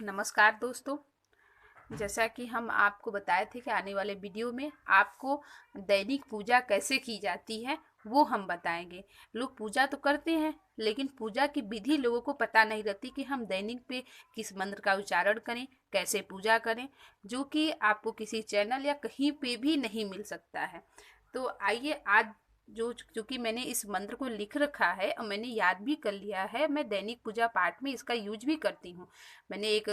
नमस्कार दोस्तों। जैसा कि हम आपको बताए थे कि आने वाले वीडियो में आपको दैनिक पूजा कैसे की जाती है वो हम बताएंगे। लोग पूजा तो करते हैं लेकिन पूजा की विधि लोगों को पता नहीं रहती कि हम दैनिक पे किस मंत्र का उच्चारण करें, कैसे पूजा करें, जो कि आपको किसी चैनल या कहीं पे भी नहीं मिल सकता है। तो आइए आज जो चूंकि मैंने इस मंत्र को लिख रखा है और मैंने याद भी कर लिया है, मैं दैनिक पूजा पाठ में इसका यूज भी करती हूँ। मैंने एक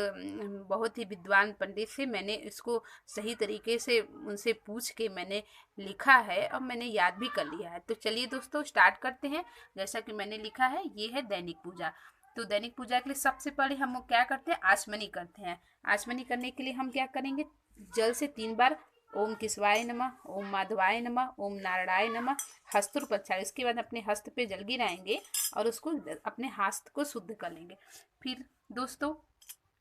बहुत ही विद्वान पंडित से मैंने इसको सही तरीके से उनसे पूछ के मैंने लिखा है और मैंने याद भी कर लिया है। तो चलिए दोस्तों स्टार्ट करते हैं। जैसा कि मैंने लिखा है, ये है दैनिक पूजा। तो दैनिक पूजा के लिए सबसे पहले हम लोग क्या करते हैं, आचमनी करते हैं। आचमनी करने के लिए हम क्या करेंगे, जल से 3 बार ओम किसवाय नमः, ओम माधवाय नमः, ओम नारायणाय नमः हस्तोपचार। इसके बाद अपने हस्त पे जल गिराएंगे और उसको अपने हस्त को शुद्ध कर लेंगे। फिर दोस्तों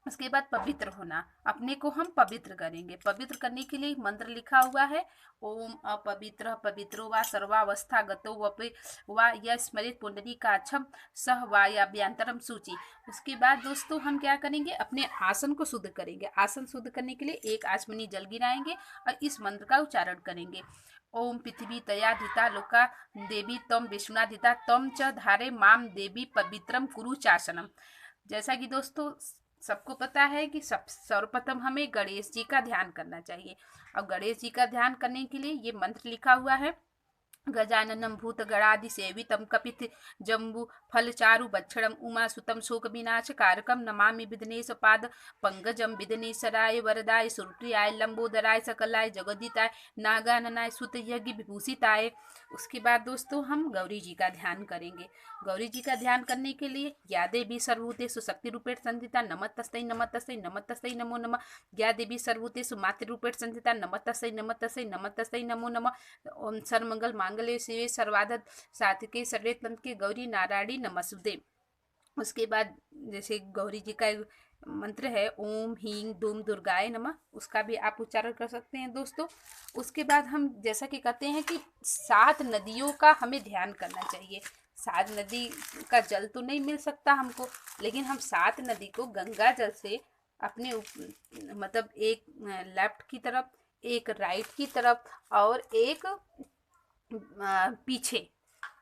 उसके बाद पवित्र होना, अपने को हम पवित्र करेंगे। पवित्र करने के लिए मंत्र लिखा हुआ है, ओम अपवित्र पवित्रो वा सर्वावस्था गतो वपे वा यह स्मरित पुंडरी काछम सह वायाभ्यंतरम सूची। उसके बाद दोस्तों हम क्या करेंगे, अपने आसन को शुद्ध करेंगे। आसन शुद्ध करने के लिए एक आचमनी जल गिराएंगे और इस मंत्र का उच्चारण करेंगे। ओम पृथ्वी तया धिता लोका देवी तम विष्णुनाधिता तम च धारे माम देवी पवित्रम कुरु चासनम। जैसा कि दोस्तों सबको पता है कि सर्वप्रथम हमें गणेश जी का ध्यान करना चाहिए। और गणेश जी का ध्यान करने के लिए ये मंत्र लिखा हुआ है, गजाननम भूत गणादि सेवितम कपित जम्बू फल चारु बक्षणम उमा सुतम शोक विनाश कारकम नमामि विघ्नेश पाद पंकजम विघ्नेश्वराय वरदाय सुरप्रियाय लंबोदराय सकलाय जगदीताय नागाननाय सुत यज्ञ विभूषिताय। उसके बाद दोस्तों हम गौरी जी का ध्यान करेंगे। गौरी जी का ध्यान करने के लिए या देवी सर्वभूतेषु शक्ति रूपेण संस्थिता नमस्तस्यै नमस्तस्यै नमस्तस्यै नमो नमः। या देवी सर्वभूतेषु मातृरूपेण संस्थिता नमस्तस्यै नमस्तस्यै नमस्तस्यै नमो नमः। ओम सर्वमंगल मांगल्ये शिवे सर्वार्थ साधिके शरण्ये त्र्यंबके गौरी नारायणी नमस्तुते। उसके बाद जैसे गौरी जी का मंत्र है ओम हींग दूम दुर्गाय नमः, उसका भी आप उच्चारण कर सकते हैं दोस्तों। उसके बाद हम जैसा कि कहते हैं कि 7 नदियों का हमें ध्यान करना चाहिए। 7 नदी का जल तो नहीं मिल सकता हमको, लेकिन हम 7 नदी को गंगा जल से अपने मतलब एक लेफ्ट की तरफ, एक राइट की तरफ और एक पीछे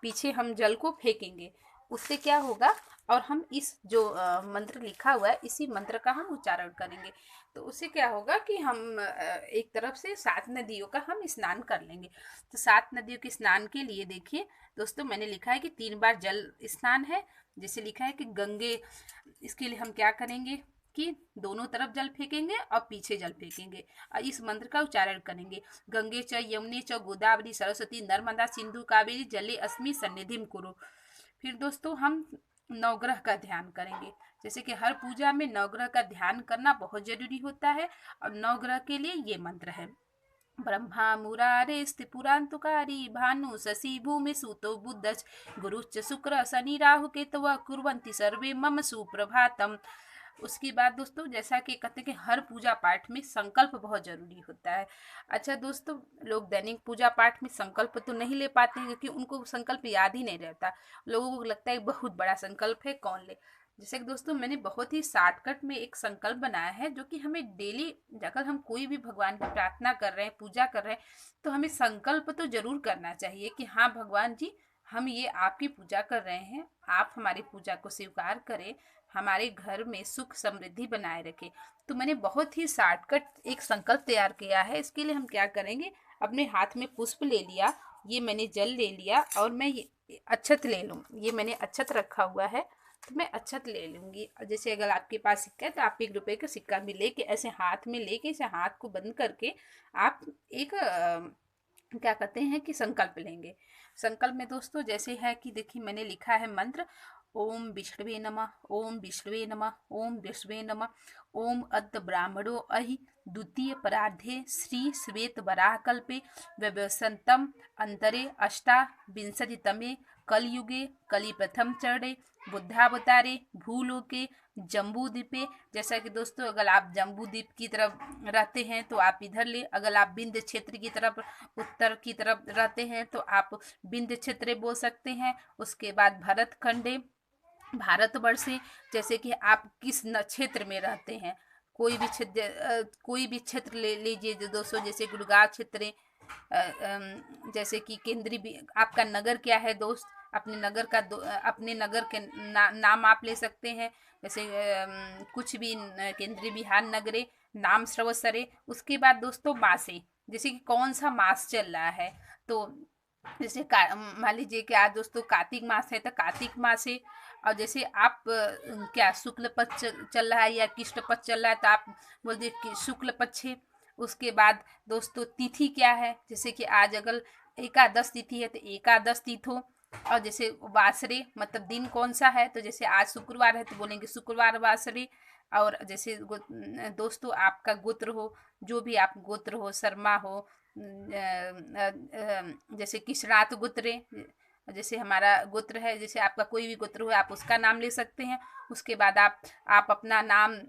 पीछे हम जल को फेंकेंगे। उससे क्या होगा, और हम इस जो मंत्र लिखा हुआ है इसी मंत्र का हम उच्चारण करेंगे। तो उससे क्या होगा कि हम एक तरफ से 7 नदियों का हम स्नान कर लेंगे। तो 7 नदियों के स्नान के लिए देखिए दोस्तों मैंने लिखा है कि 3 बार जल स्नान है। जैसे लिखा है कि गंगे, इसके लिए हम क्या करेंगे कि दोनों तरफ जल फेंकेंगे और पीछे जल फेंकेंगे और इस मंत्र का उच्चारण करेंगे। गंगे च यमुने च गोदावरी सरस्वती नर्मदा सिंधु कावेरी जले अस्मि सन्निधिम कुरु। फिर दोस्तों हम नवग्रह का ध्यान करेंगे। जैसे कि हर पूजा में नवग्रह का ध्यान करना बहुत जरूरी होता है और नवग्रह के लिए ये मंत्र है, ब्रह्मा मुरारे स्त्रिपुरांतुकारी भानु शशि भूमि सूतो बुद्धच गुरुश्च शुक्र शनि राहु केतव कुर्वन्ति सर्वे मम सुप्रभातम। उसके बाद दोस्तों जैसा कि कहते हैं कि हर पूजा पाठ में संकल्प बहुत जरूरी होता है। अच्छा दोस्तों, लोग दैनिक पूजा पाठ में संकल्प तो नहीं ले पाते हैं क्योंकि उनको संकल्प याद ही नहीं रहता। लोगों को लगता है बहुत बड़ा संकल्प है, कौन ले। जैसे कि दोस्तों मैंने बहुत ही शॉर्टकट में एक संकल्प बनाया है जो कि हमें डेली, अगर हम कोई भी भगवान की प्रार्थना कर रहे हैं, पूजा कर रहे हैं, तो हमें संकल्प तो जरूर करना चाहिए कि हाँ भगवान जी, हम ये आपकी पूजा कर रहे हैं, आप हमारी पूजा को स्वीकार करें, हमारे घर में सुख समृद्धि बनाए रखें। तो मैंने बहुत ही शॉर्टकट एक संकल्प तैयार किया है। इसके लिए हम क्या करेंगे, अपने हाथ में पुष्प ले लिया, ये मैंने जल ले लिया और मैं ये अक्षत ले लूँ। ये मैंने अक्षत रखा हुआ है तो मैं अक्षत ले लूँगी। जैसे अगर आपके पास सिक्का है तो आप 1 रुपए का सिक्का भी लेके ऐसे हाथ में लेके इसे हाथ को बंद करके आप एक क्या कहते हैं कि संकल्प लेंगे। संकल्प में दोस्तों जैसे है कि देखिए मैंने लिखा है मंत्र, ओम विष्णवे नमः, ओम विष्णवे नमः, ओम विष्णवे नमः, ओम अद्य ब्राह्मणो अहि द्वितीय परार्धे श्री श्वेत वराहकल्पे व्यवसंतम अंतरे अष्टाविंशतितमे कलयुगे कलि प्रथम चरणे बुद्धावतारे भूलोके जम्बूद्वीपे। जैसा कि दोस्तों अगर आप जम्बूद्वीप की तरफ रहते हैं तो आप इधर ले, अगर आप विंध्य क्षेत्र की तरफ उत्तर की तरफ रहते हैं तो आप विंध्य क्षेत्र बोल सकते हैं। उसके बाद भरत खंडे, भारतवर्ष से, जैसे कि आप किस क्षेत्र में रहते हैं, कोई भी क्षेत्र ले लीजिए जो दोस्तों, जैसे गुड़गांव क्षेत्र है, जैसे कि आपका नगर क्या है दोस्त, अपने नगर के नाम आप ले सकते हैं। जैसे कुछ भी केंद्रीय बिहार नगरे नाम सर्वसरे। उसके बाद दोस्तों मासे, जैसे कि कौन सा मास चल रहा है, तो जैसे मान लीजिए कि आज दोस्तों कार्तिक मास है तो कार्तिक मास है। और जैसे आप क्या शुक्ल पक्ष चल रहा है या कृष्ण पक्ष चल रहा है तो आप बोल दिए कि शुक्ल पक्ष है। उसके बाद दोस्तों तिथि क्या है, जैसे कि आज अगर एकादश तिथि है तो एकादश तिथो। और जैसे वासरे मतलब दिन कौन सा है, तो जैसे आज शुक्रवार है तो बोलेंगे शुक्रवार वासरे। और जैसे दोस्तों आपका गोत्र हो, जो भी आप गोत्र हो, शर्मा हो, जैसे किशरात गोत्र, जैसे हमारा गोत्र है, जैसे आपका कोई भी गोत्र हो आप उसका नाम ले सकते हैं। उसके बाद आप अपना नाम,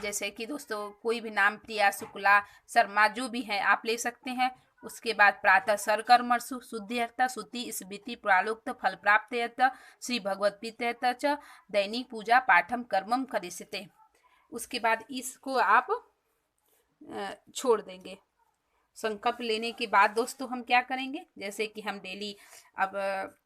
जैसे कि दोस्तों कोई भी नाम प्रिया, शुक्ला, शर्मा जो भी है आप ले सकते हैं। उसके बाद प्रातः सरकर्मसु शुद्धिर्थ श्रुति स्मृति प्रालोक्त फल प्राप्त श्री भगवत प्रीत्यर्थ च दैनिक पूजा पाठम कर्मम करिष्यते। उसके बाद इसको आप छोड़ देंगे। संकल्प लेने के बाद दोस्तों हम क्या करेंगे, जैसे कि हम डेली अब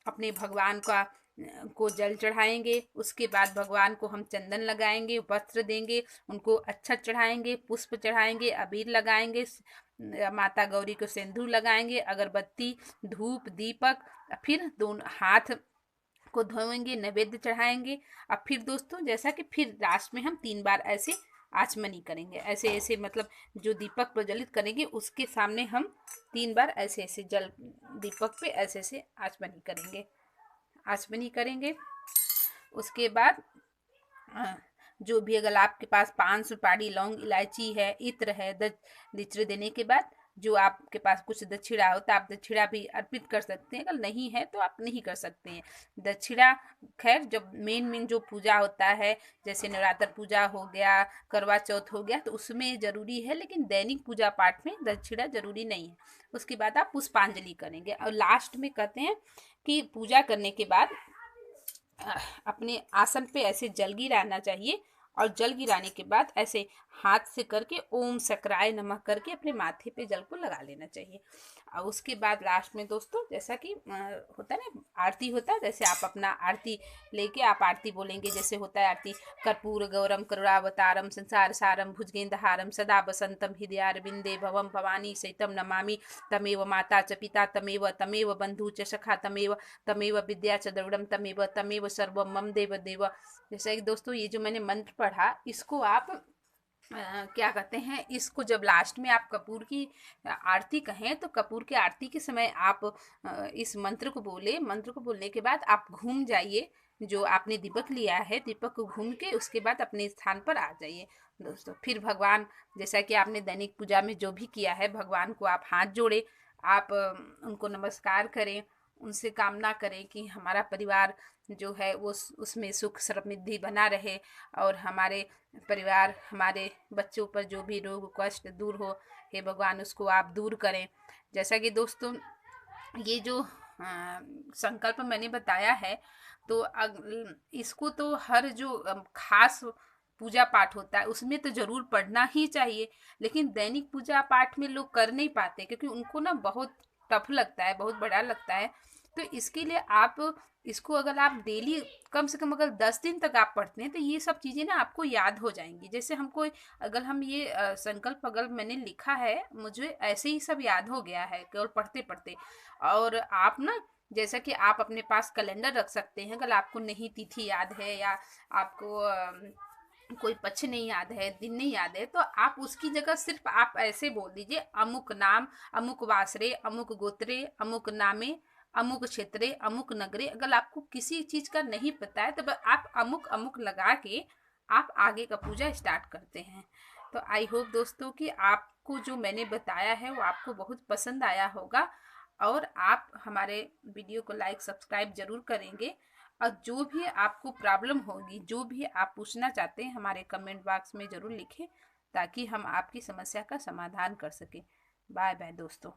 अपने भगवान को जल चढ़ाएंगे। उसके बाद भगवान को हम चंदन लगाएंगे, वस्त्र देंगे, उनको अच्छा चढ़ाएंगे, पुष्प चढ़ाएंगे, अबीर लगाएंगे, माता गौरी को सिंदूर लगाएंगे, अगरबत्ती, धूप, दीपक, फिर दोनों हाथ को धोएंगे, नैवेद्य चढ़ाएंगे। अब फिर दोस्तों जैसा कि फिर लास्ट में हम 3 बार ऐसे आचमनी करेंगे, ऐसे ऐसे मतलब जो दीपक प्रज्वलित करेंगे उसके सामने हम 3 बार ऐसे ऐसे जल दीपक पे ऐसे ऐसे आचमनी करेंगे। उसके बाद जो भी अगर आपके पास पान सुपारी लौंग इलायची है, इत्र है, दक्षिणा देने के बाद जो आपके पास कुछ दक्षिणा होता है आप दक्षिणा भी अर्पित कर सकते हैं। अगर नहीं है तो आप नहीं कर सकते हैं दक्षिणा। खैर जब मेन जो पूजा होता है, जैसे नवरात्र पूजा हो गया, करवा चौथ हो गया, तो उसमें जरूरी है, लेकिन दैनिक पूजा पाठ में दक्षिणा जरूरी नहीं है। उसके बाद आप पुष्पांजलि करेंगे। और लास्ट में कहते हैं कि पूजा करने के बाद अपने आसन पे ऐसे जल गिराना चाहिए। और जल गिराने के बाद ऐसे हाथ से करके ओम सक्राय नमः करके अपने माथे पे जल को लगा लेना चाहिए। और उसके बाद लास्ट में दोस्तों जैसा कि होता है ना आरती होता है, जैसे आप अपना आरती लेके आप आरती बोलेंगे। जैसे होता है आरती, कर्पूर गौरम करुणावतारम संसार सारम भुजगेंदहारम सदा बसंतम हृदयारविंदे भवम भवानी सहितम नमामि तमेव माता च पिता तमेव बंधु च सखा तमेव विद्या च द्रविड़म तमेव सर्वम मम देव देव। जैसा कि दोस्तों ये जो मैंने मंत्र पढ़ा, इसको आप क्या कहते हैं, इसको जब लास्ट में आप कपूर की आरती कहें तो कपूर की आरती के समय आप इस मंत्र को बोले। मंत्र को बोलने के बाद आप घूम जाइए, जो आपने दीपक लिया है दीपक को घूम के उसके बाद अपने स्थान पर आ जाइए दोस्तों। फिर भगवान, जैसा कि आपने दैनिक पूजा में जो भी किया है, भगवान को आप हाथ जोड़े, आप उनको नमस्कार करें, उनसे कामना करें कि हमारा परिवार जो है वो उसमें सुख समृद्धि बना रहे, और हमारे परिवार हमारे बच्चों पर जो भी रोग कष्ट दूर हो, हे भगवान उसको आप दूर करें। जैसा कि दोस्तों ये जो संकल्प मैंने बताया है, तो इसको तो हर जो खास पूजा पाठ होता है उसमें तो जरूर पढ़ना ही चाहिए। लेकिन दैनिक पूजा पाठ में लोग कर नहीं पाते क्योंकि उनको ना बहुत टफ लगता है, बहुत बड़ा लगता है। तो इसके लिए आप इसको अगर आप डेली कम से कम अगर 10 दिन तक आप पढ़ते हैं तो ये सब चीज़ें ना आपको याद हो जाएंगी। जैसे हमको अगर हम ये संकल्प अगर मैंने लिखा है, मुझे ऐसे ही सब याद हो गया है केवल पढ़ते पढ़ते। और आप ना जैसा कि आप अपने पास कैलेंडर रख सकते हैं, अगर आपको नहीं तिथि याद है या आपको कोई पक्ष नहीं याद है, दिन नहीं याद है, तो आप उसकी जगह सिर्फ आप ऐसे बोल दीजिए अमुक नाम, अमुक वासरे, अमुक गोत्रे, अमुक नामे, अमुक क्षेत्रे, अमुक नगरे। अगर आपको किसी चीज का नहीं पता है तो आप अमुक अमुक लगा के आप आगे का पूजा स्टार्ट करते हैं। तो आई होप दोस्तों कि आपको जो मैंने बताया है वो आपको बहुत पसंद आया होगा, और आप हमारे वीडियो को लाइक सब्सक्राइब जरूर करेंगे। और जो भी आपको प्रॉब्लम होगी, जो भी आप पूछना चाहते हैं, हमारे कमेंट बॉक्स में ज़रूर लिखें ताकि हम आपकी समस्या का समाधान कर सकें। बाय बाय दोस्तों।